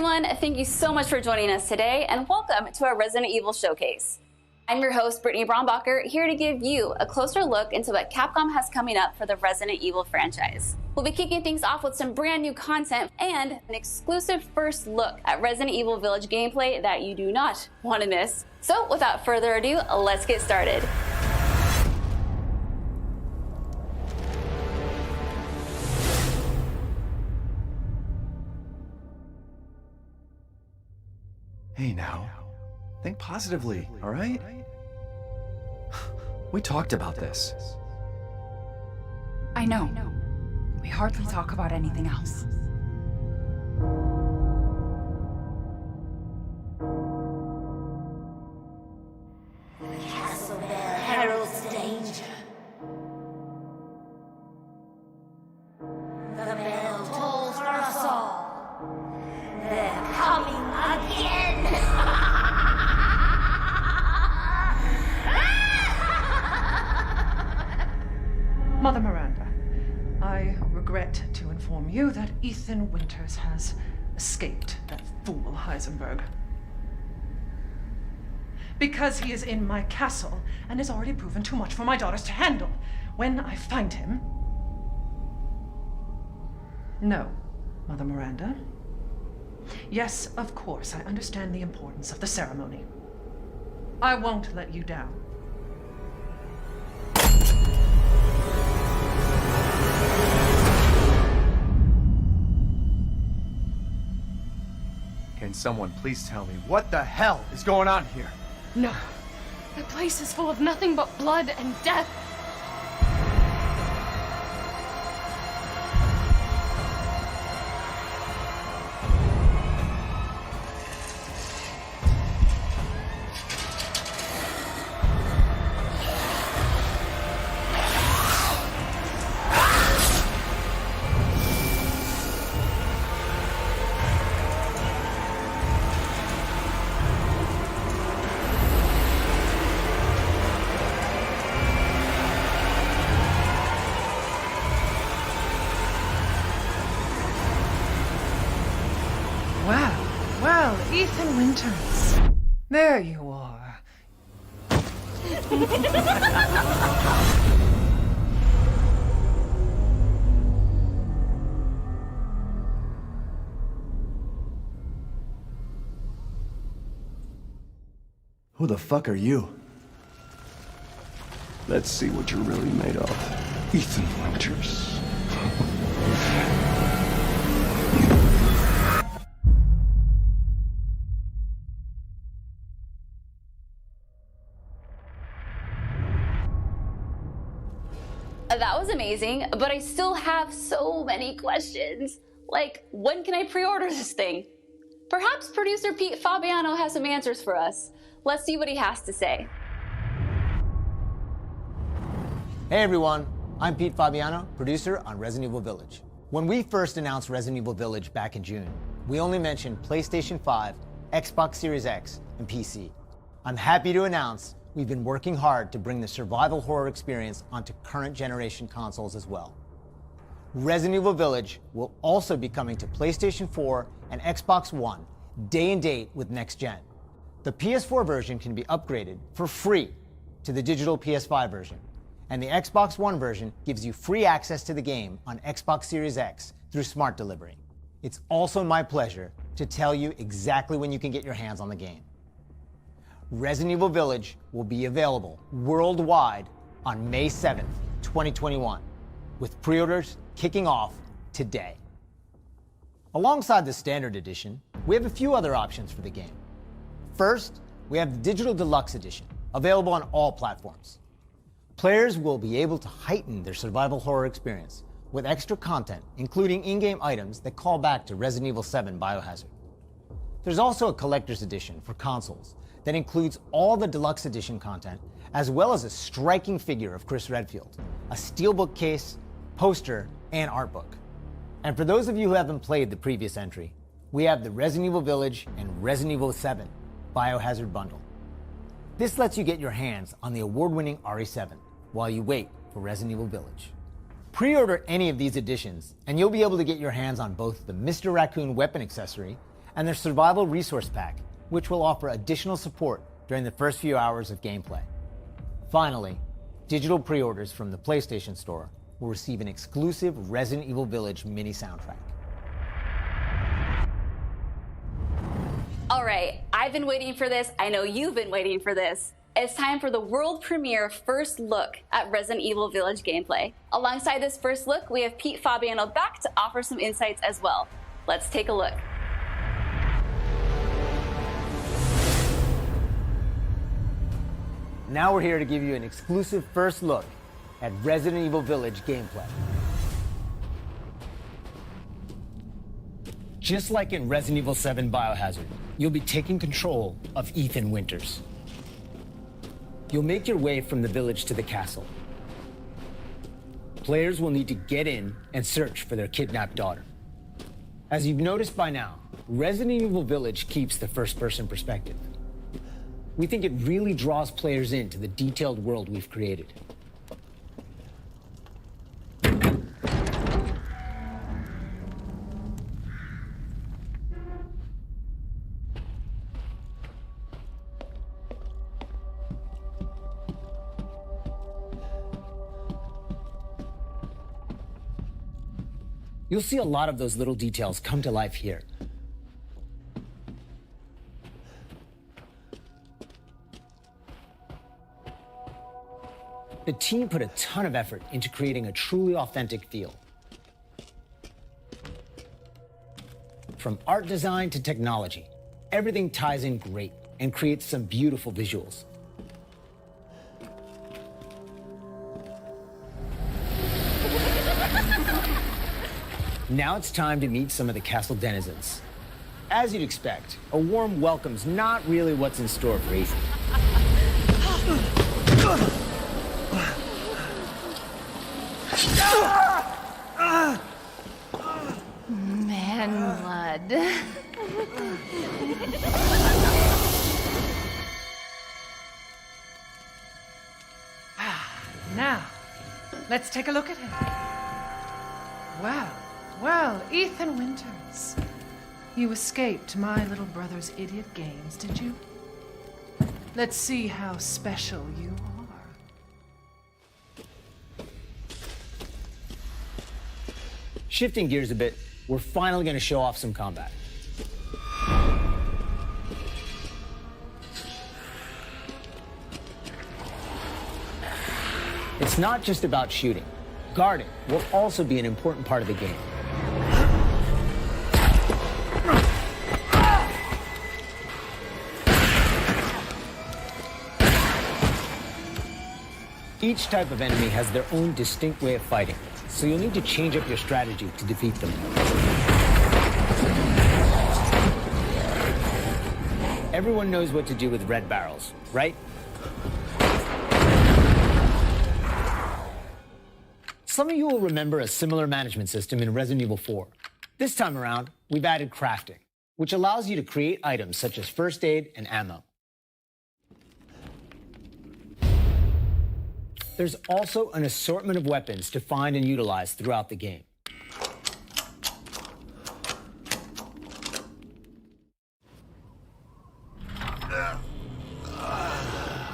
everyone, thank you so much for joining us today and welcome to our Resident Evil Showcase. I'm your host, Brittany Brombacher, here to give you a closer look into what Capcom has coming up for the Resident Evil franchise. We'll be kicking things off with some brand new content and an exclusive first look at Resident Evil Village gameplay that you do not want to miss. So without further ado, let's get started. Hey now, think positively, all right? We talked about this. I know. We hardly talk about anything else. The castle bell heralds danger. The bell tolls for us all. They're coming again! Mother Miranda, I regret to inform you that Ethan Winters has escaped that fool Heisenberg. Because he is in my castle and has already proven too much for my daughters to handle. When I find him... No, Mother Miranda. Yes, of course, I understand the importance of the ceremony. I won't let you down. Can someone please tell me what the hell is going on here? No. The place is full of nothing but blood and death. Well, Ethan Winters. There you are. Who the fuck are you? Let's see what you're really made of, Ethan Winters. That was amazing, but I still have so many questions. Like, when can I pre-order this thing? Perhaps producer Pete Fabiano has some answers for us. Let's see what he has to say. Hey everyone, I'm Pete Fabiano, producer on Resident Evil Village. When we first announced Resident Evil Village back in June, we only mentioned PlayStation 5, Xbox Series X, and PC. I'm happy to announce we've been working hard to bring the survival horror experience onto current generation consoles as well. Resident Evil Village will also be coming to PlayStation 4 and Xbox One, day and date with next gen. The PS4 version can be upgraded for free to the digital PS5 version, and the Xbox One version gives you free access to the game on Xbox Series X through Smart Delivery. It's also my pleasure to tell you exactly when you can get your hands on the game. Resident Evil Village will be available worldwide on May 7th, 2021, with pre-orders kicking off today. Alongside the Standard Edition, we have a few other options for the game. First, we have the Digital Deluxe Edition, available on all platforms. Players will be able to heighten their survival horror experience with extra content, including in-game items that call back to Resident Evil 7 Biohazard. There's also a Collector's Edition for consoles that includes all the Deluxe Edition content, as well as a striking figure of Chris Redfield, a steelbook case, poster, and art book. And for those of you who haven't played the previous entry, we have the Resident Evil Village and Resident Evil 7 Biohazard bundle. This lets you get your hands on the award-winning RE7 while you wait for Resident Evil Village. Pre-order any of these editions, and you'll be able to get your hands on both the Mr. Raccoon weapon accessory, and their Survival Resource Pack, which will offer additional support during the first few hours of gameplay. Finally, digital pre-orders from the PlayStation Store will receive an exclusive Resident Evil Village mini soundtrack. All right, I've been waiting for this. I know you've been waiting for this. It's time for the world premiere first look at Resident Evil Village gameplay. Alongside this first look, we have Pete Fabiano back to offer some insights as well. Let's take a look. Now we're here to give you an exclusive first look at Resident Evil Village gameplay. Just like in Resident Evil 7 Biohazard, you'll be taking control of Ethan Winters. You'll make your way from the village to the castle. Players will need to get in and search for their kidnapped daughter. As you've noticed by now, Resident Evil Village keeps the first-person perspective. We think it really draws players into the detailed world we've created. You'll see a lot of those little details come to life here. The team put a ton of effort into creating a truly authentic feel. From art design to technology, everything ties in great and creates some beautiful visuals. Now it's time to meet some of the castle denizens. As you'd expect, a warm welcome's not really what's in store for Ethan. Man blood. Now, let's take a look at him. Well, Ethan Winters. You escaped my little brother's idiot games, did you? Let's see how special you are. Shifting gears a bit, we're finally going to show off some combat. It's not just about shooting. Guarding will also be an important part of the game. Each type of enemy has their own distinct way of fighting, so you'll need to change up your strategy to defeat them. Everyone knows what to do with red barrels, right? Some of you will remember a similar management system in Resident Evil 4. This time around, we've added crafting, which allows you to create items such as first aid and ammo. There's also an assortment of weapons to find and utilize throughout the game.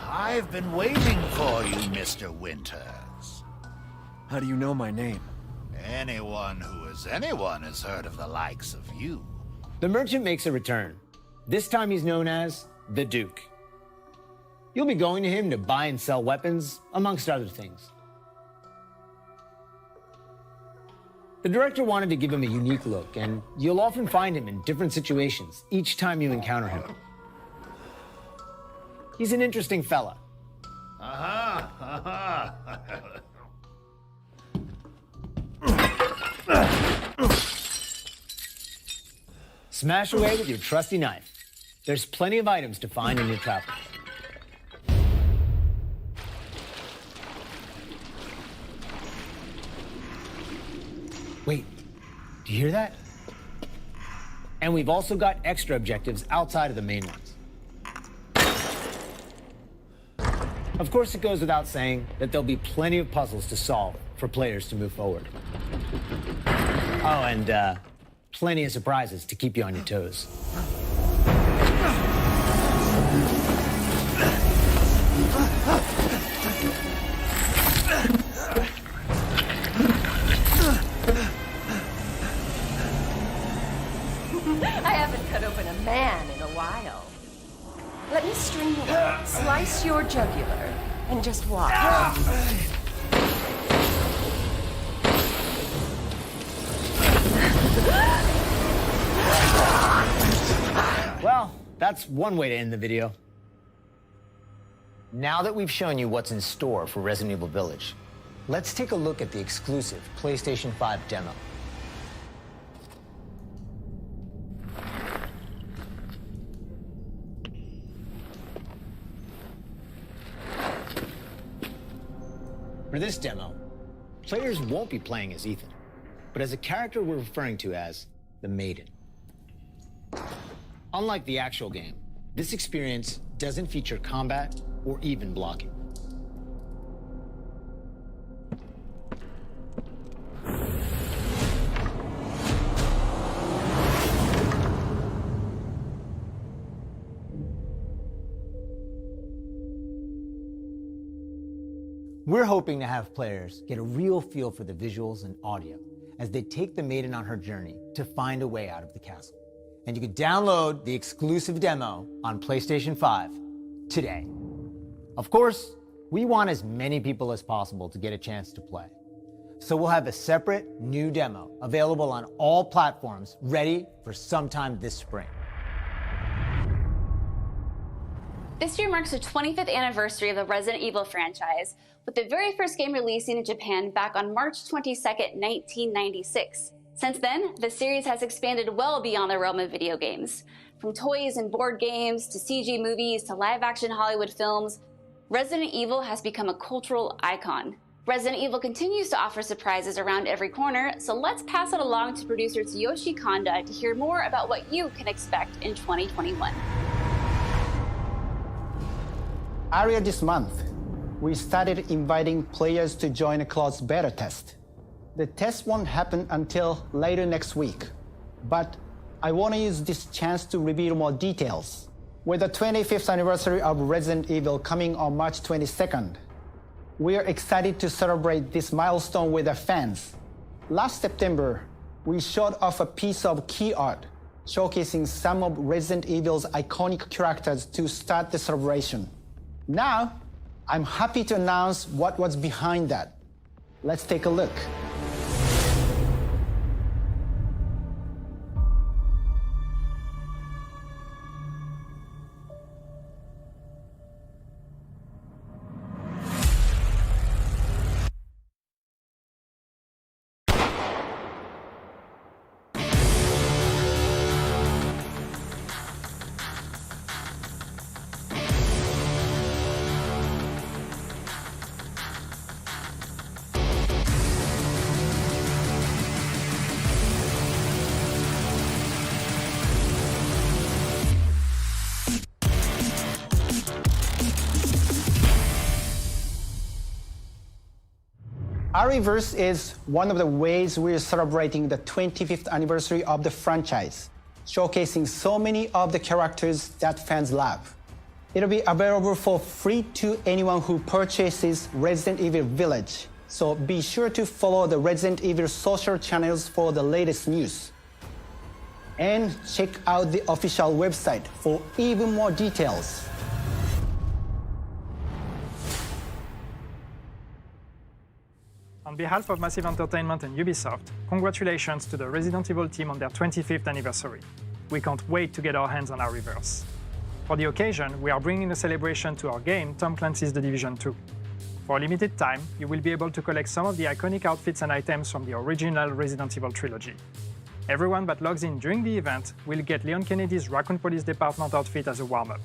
I've been waiting for you, Mr. Winters. How do you know my name? Anyone who is anyone has heard of the likes of you. The merchant makes a return. This time he's known as the Duke. You'll be going to him to buy and sell weapons, amongst other things. The director wanted to give him a unique look, and you'll often find him in different situations each time you encounter him. He's an interesting fella. Smash away with your trusty knife. There's plenty of items to find in your travels. Wait, do you hear that? And we've also got extra objectives outside of the main ones. Of course, it goes without saying that there'll be plenty of puzzles to solve for players to move forward. Oh, and plenty of surprises to keep you on your toes. I haven't cut open a man in a while. Let me string you up, slice your jugular, and just watch. Well, that's one way to end the video. Now that we've shown you what's in store for Resident Evil Village, let's take a look at the exclusive PlayStation 5 demo. For this demo, players won't be playing as Ethan, but as a character we're referring to as the Maiden. Unlike the actual game, this experience doesn't feature combat or even blocking. We're hoping to have players get a real feel for the visuals and audio as they take the Maiden on her journey to find a way out of the castle. And you can download the exclusive demo on PlayStation 5 today. Of course, we want as many people as possible to get a chance to play. So we'll have a separate new demo available on all platforms ready for sometime this spring. This year marks the 25th anniversary of the Resident Evil franchise, with the very first game releasing in Japan back on March 22nd, 1996. Since then, the series has expanded well beyond the realm of video games. From toys and board games, to CG movies, to live-action Hollywood films, Resident Evil has become a cultural icon. Resident Evil continues to offer surprises around every corner, so let's pass it along to producer Tsuyoshi Kanda to hear more about what you can expect in 2021. Earlier this month, we started inviting players to join a closed beta test. The test won't happen until later next week, but I want to use this chance to reveal more details. With the 25th anniversary of Resident Evil coming on March 22nd, we are excited to celebrate this milestone with our fans. Last September, we showed off a piece of key art showcasing some of Resident Evil's iconic characters to start the celebration. Now, I'm happy to announce what was behind that. Let's take a look. Ariverse is one of the ways we're celebrating the 25th anniversary of the franchise, showcasing so many of the characters that fans love. It'll be available for free to anyone who purchases Resident Evil Village, so be sure to follow the Resident Evil social channels for the latest news. And check out the official website for even more details. On behalf of Massive Entertainment and Ubisoft, congratulations to the Resident Evil team on their 25th anniversary. We can't wait to get our hands on our Ariverse. For the occasion, we are bringing a celebration to our game, Tom Clancy's The Division 2. For a limited time, you will be able to collect some of the iconic outfits and items from the original Resident Evil trilogy. Everyone that logs in during the event will get Leon Kennedy's Raccoon Police Department outfit as a warm-up.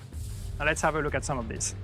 Now let's have a look at some of these.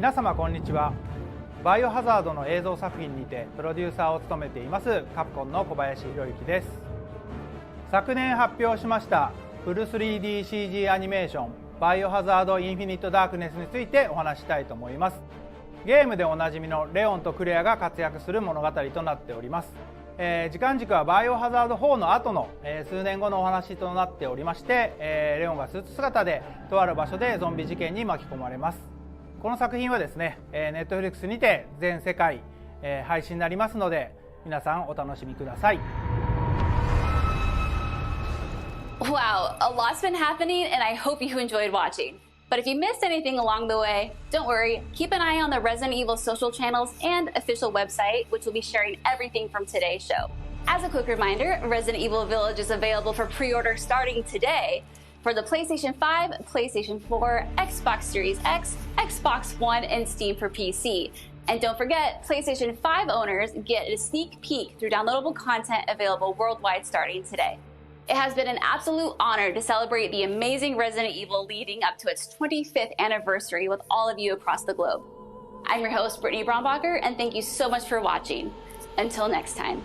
皆様こんにちは。バイオハザードの映像作品にてプロデューサーを務めていますカプコンの小林博之です。昨年発表しましたフル 3DCG アニメーションバイオハザードインフィニットダークネスについてお話したいと思います。ゲームでおなじみのレオンとクレアが活躍する物語となっております。時間軸はバイオハザード4の後の、数年後のお話となっておりまして、レオンがスーツ姿でとある場所でゾンビ事件に巻き込まれます。この作品はですね、Netflix にて全世界、配信になりますので皆さんお楽しみください。Wow, a lot's been happening, and I hope you enjoyed watching. But if you missed anything along the way, don't worry, keep an eye on the Resident Evil social channels and official website, which will be sharing everything from today's show. As a quick reminder, Resident Evil Village is available for pre-order starting today for the PlayStation 5, PlayStation 4, Xbox Series X, Xbox One, and Steam for PC. And don't forget, PlayStation 5 owners get a sneak peek through downloadable content available worldwide starting today. It has been an absolute honor to celebrate the amazing Resident Evil leading up to its 25th anniversary with all of you across the globe. I'm your host, Brittany Brombacher, and thank you so much for watching. Until next time.